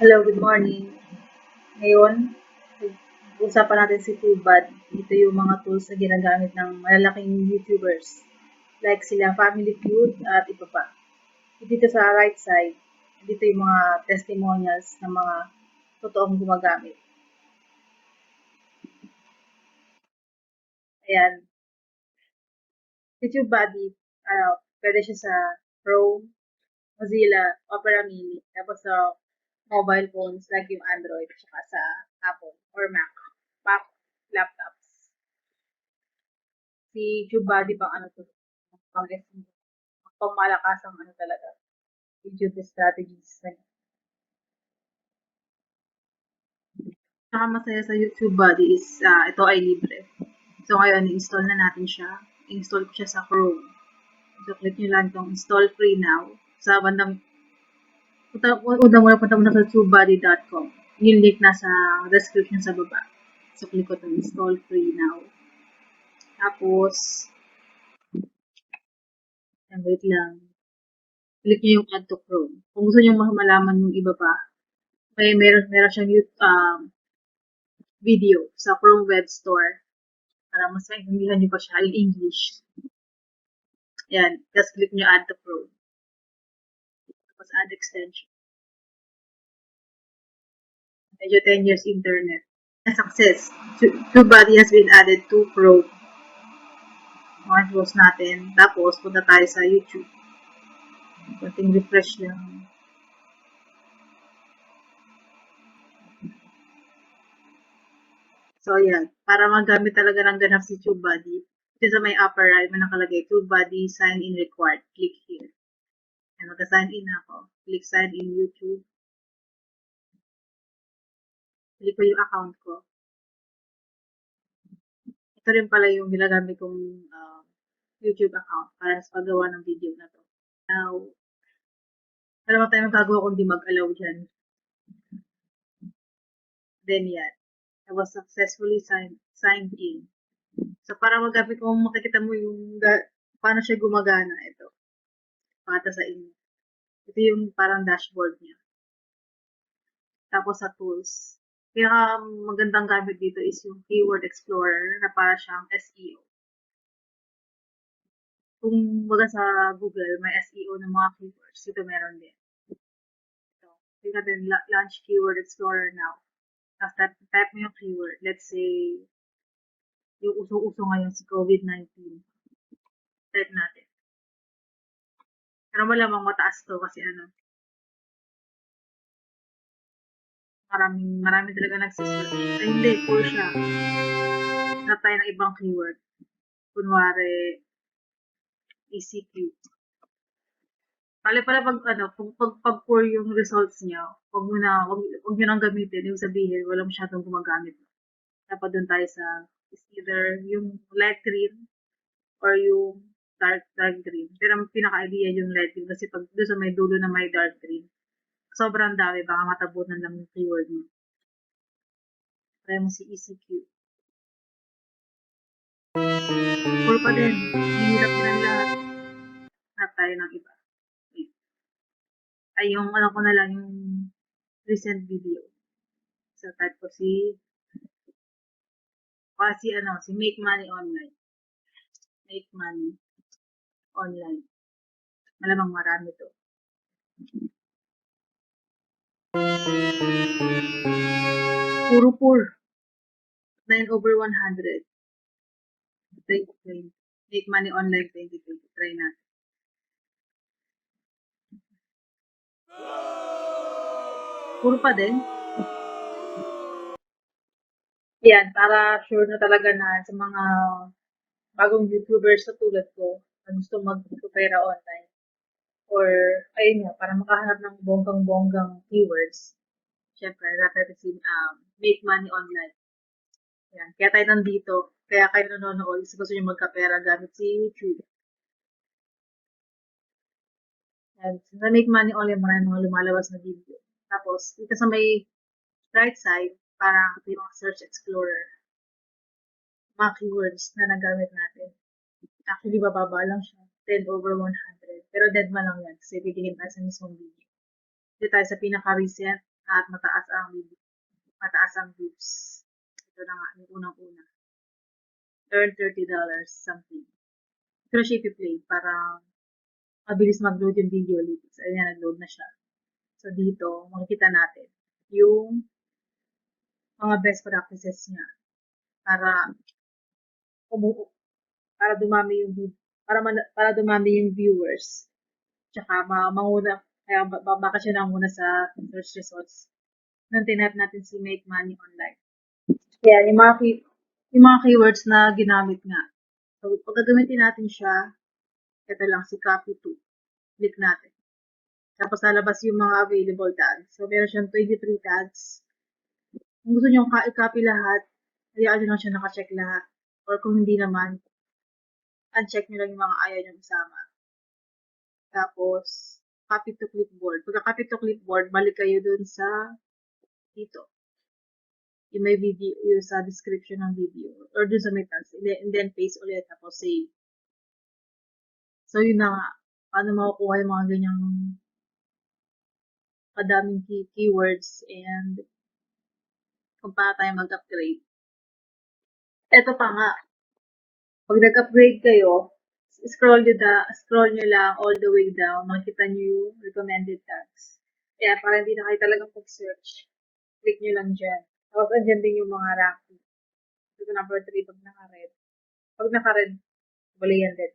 Hello, good morning. Ngayon, usapan natin si Tubad. Ito yung mga tools na ginagamit ng malalaking YouTubers. Like sila Family Feud at iba pa. Dito sa right side, dito yung mga testimonials ng mga totoong gumagamit. Ayan. YouTube Buddy, pwede siya sa Chrome, Mozilla, Opera Mini, tapos sa mobile phones like yung Android, tsaka sa Apple or Mac laptops. Si TubeBuddy pang ano to, pang SEO, pang malakasang ano talaga, YouTube strategies. Saka masaya sa YouTube Buddy is ito ay libre. So ngayon, i-install na natin siya. I-install ko siya sa Chrome. So click nyo lang itong install free now. Sa bandang, punta muna sa tubebuddy.com. Yung link nasa description sa baba. So click ko itong install free now. Tapos, wait lang. Click nyo yung add to Chrome. Kung gusto nyo malaman yung iba pa, meron siyang video sa Chrome Web Store para mas maintindihan nyo pa siya in English. Ayan, just click nyo add to Chrome. Tapos add extension. Medyo 10 years internet. Success. TubeBuddy has been added to Chrome. Okay, close natin. Tapos, punta tayo sa YouTube. Kunting refresh lang. So, ayan. Para magamit talaga ng ganap si TubeBuddy, ito sa may upper right, may nakalagay, TubeBuddy sign in required. Click here. And magka-sign in ako. Click sign in YouTube. Click ko yung account ko. Ito rin pala yung ginagamit kong YouTube account para sa paggawa ng video na to. Now, alam mo tayo magagawa kung di mag-allow dyan. Then yan. I was successfully signed in. So, para magamit kung makikita mo yung paano siya gumagana, ito. Pakita sa inyo. Ito yung parang dashboard niya. Tapos sa tools. Pinaka magandang gamit dito is yung Keyword Explorer na para siyang SEO. Kung baga sa Google, may SEO ng mga keywords. Ito meron din. Ito. Tingnan din, launch Keyword Explorer now. Tapos type mo yung keyword. Let's say, yung uso-uso ngayon si COVID-19. Type natin. Pero malamang mataas to kasi marami talaga nagsisearch. Ay hindi, full siya. Hanap tayo ng ibang keyword. Kunwari, ECQ. Kali pala pag poor yung results niya, wag nyo nang gamitin, yung sabihin, wala masyadong gumagamit. Dapat dun tayo sa, is either yung light green or yung dark green. Pero ang pinaka-idea yung light green kasi pag doon sa may dulo na may dark green, sobrang dami, baka matabunan lang yung keyword mo. Try mo si ECQ. Full pa din. Hinirap nilang lahat. Hanap tayo ng iba. Ay, yung ko na lang yung recent video. So, type ko si Make Money Online. Make Money Online. Malamang marami to. Puro poor. 9/100. Make Money Online 2020. Try natin. Puro pa din. Yan, para sure na talaga na sa mga bagong YouTubers sa tulad ko na gusto mag-pera online. Or, ayun nga, para makahanap ng bonggang-bonggang keywords. Siyempre, dapat si Make Money Online. Yan. Kaya tayo nandito. Kaya kayo nanonood kasi gusto nyo magkapera gamit si YouTube. And sa Make Money Online, maraming mga lumalabas na video. Tapos, dito sa may right side, parang ito yung Search Explorer. Mga keywords na nagamit natin. Actually, bababa lang siya. 10/100. Pero dead man lang yan kasi titingin tayo sa mismong video. Dito tayo sa pinaka-recent at mataas ang views. Ito na nga, yung unang-una. Earn $30 something. Ito na siya i-play para mabilis mag-load yung video lyrics. Ayun na, nag-load na siya. So, dito, makikita natin yung mga best practices niya para umuo, para dumami yung para dumami yung viewers. Tsaka manguna, kaya baka siya nanguna sa search results. Nung tinap natin si Make Money Online. Kaya yung mga keywords na ginamit nga. So, pag gagamitin natin siya, ito lang si copy to. Click natin. Tapos lalabas yung mga available tags. So, meron siyang 23 tags. Kung gusto nyo i-copy lahat, hayaan nyo lang siya nakacheck lahat. Or kung hindi naman, uncheck nyo lang yung mga ayaw nyo isama. Tapos, copy to clipboard. Pagka copy to clipboard, balik kayo dun sa dito. Yung may video, yung sa description ng video. Or dun sa may tags. And then paste ulit. Tapos save. So, yun na nga. Paano makukuha yung mga ganyang kadaming keywords and kung paano tayo mag-upgrade. Ito pa nga, pag nag-upgrade kayo, scroll nyo lang all the way down, makikita nyo yung recommended tags. Kaya para hindi na kayo talagang mag-search, click nyo lang dyan. Tapos andyan din yung mga ranking. Ito number 3 pag naka-red. Pag naka-red, bali yan din.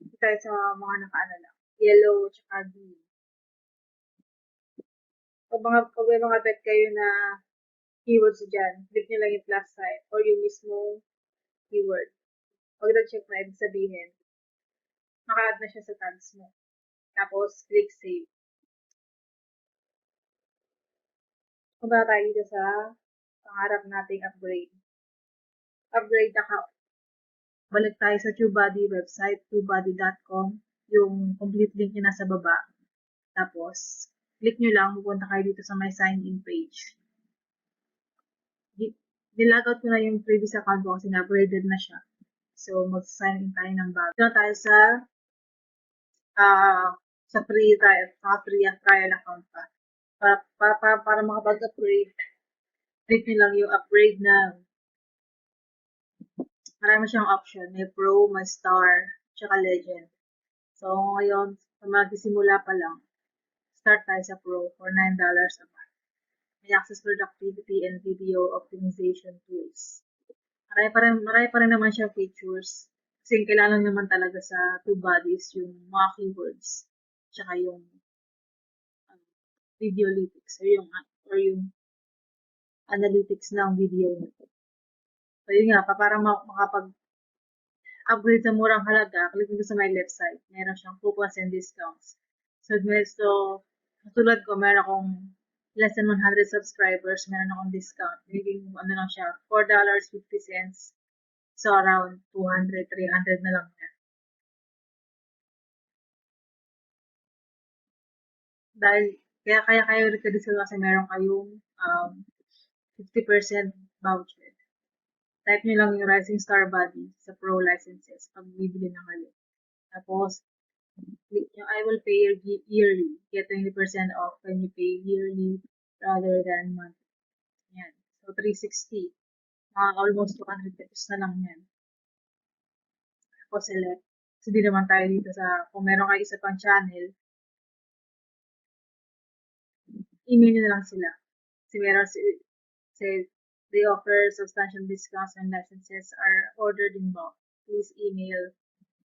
Ito tayo sa mga naka-ano lang. Yellow, tsaka green. Pag may mga bet kayo na keywords dyan, click nyo lang yung plus sign or yung mismo keyword. Pag nag-check na, ibig sabihin, naka-add na siya sa tags mo. Tapos, click save. Punta tayo dito sa pangarap nating upgrade. Upgrade account. Balik tayo sa TubeBuddy website, tubebuddy.com. Yung complete link niya nasa baba. Tapos, click nyo lang, pupunta kayo dito sa my sign-in page. Nilagout ko na yung previous account ko kasi na-upgraded na siya. So, mag-sign in tayo ng bago. Dito tayo sa free trial account pa. Para makapag-upgrade, click nyo lang yung upgrade na marami siyang option. May Pro, may Star, tsaka Legend. So, ngayon, sa magsisimula pa lang, start tayo sa Pro for $9 a month. May access productivity and video optimization tools. Marami pa rin naman siyang features. Kasi kailangan naman talaga sa TubeBuddies yung mga keywords, tsaka yung video analytics or yung analytics ng video nito. So, yun nga, para makapag-upgrade sa murang halaga, click nyo sa my left side. Meron siyang coupons and discounts. So, katulad ko, meron akong less than 100 subscribers, meron akong discount. Magiging, lang siya, $4.50. So, around 200, 300 na lang yan. Dahil, kaya kayo nagka-discount kasi meron kayong 50% voucher. Type nyo lang yung Rising Star Buddy sa Pro licenses pag bibili ng kayo. Tapos, click yung I will pay yearly. Get 20% off when you pay yearly rather than monthly. Yan. So, 360. Mga almost 200 pesos na lang yan. Tapos, select. Kasi di naman tayo dito kung meron kayo isa pang channel, email nyo na lang sila. Kasi meron they offer substantial discounts when licenses are ordered in bulk. Please email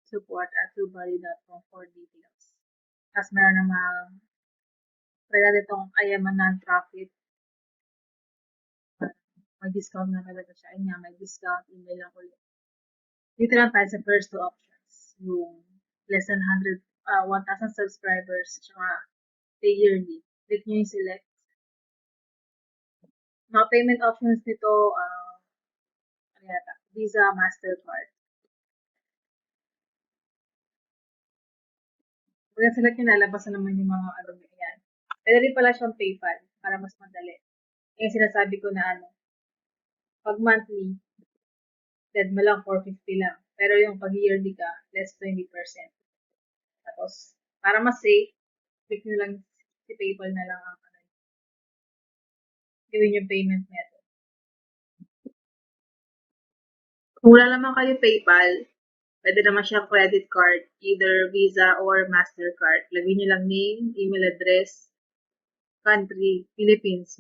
support@tubebuddy.com for details. Tapos meron namang kaya ditong I am a non-profit. May discount na talaga siya. Ayun nga, may discount. Email lang ulit. Dito lang tayo sa first two options. Yung less than 1,000 subscribers tsaka pay yearly. Click nyo yung select. Mga payment options nito, Visa, Mastercard. Pag select nyo, lalabas na naman yung mga yan. Pwede rin pala siyang PayPal para mas madali. Yung sinasabi ko na pag monthly, dead mo lang 450 lang. Pero yung pag yearly ka, less 20%. Tapos, para mas safe, click nyo lang si PayPal na lang ang Yun yung payment method. Kung wala naman kayo PayPal, pwede naman siyang credit card, either Visa or Mastercard. Lagyan nyo lang name, email address, country, Philippines,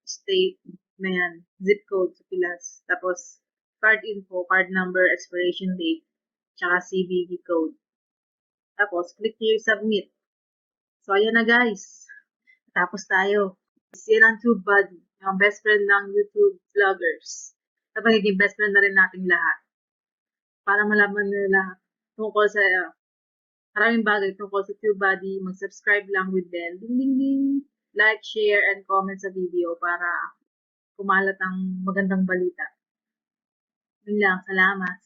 state, na yan, zip code sa Pilas. Tapos, card info, card number, expiration date, tsaka CVV code. Tapos, click nyo yung submit. So, ayan na guys. Tapos tayo. Yan ang tube buddy, yung best friend ng YouTube vloggers. Tapos, naging best friend na rin nating lahat. Para malaman nila tungkol sa maraming bagay tungkol sa TubeBuddy, mag-subscribe lang with bell, ding ding ding, like, share, and comment sa video para kumalat ang magandang balita. Yun lang, salamat.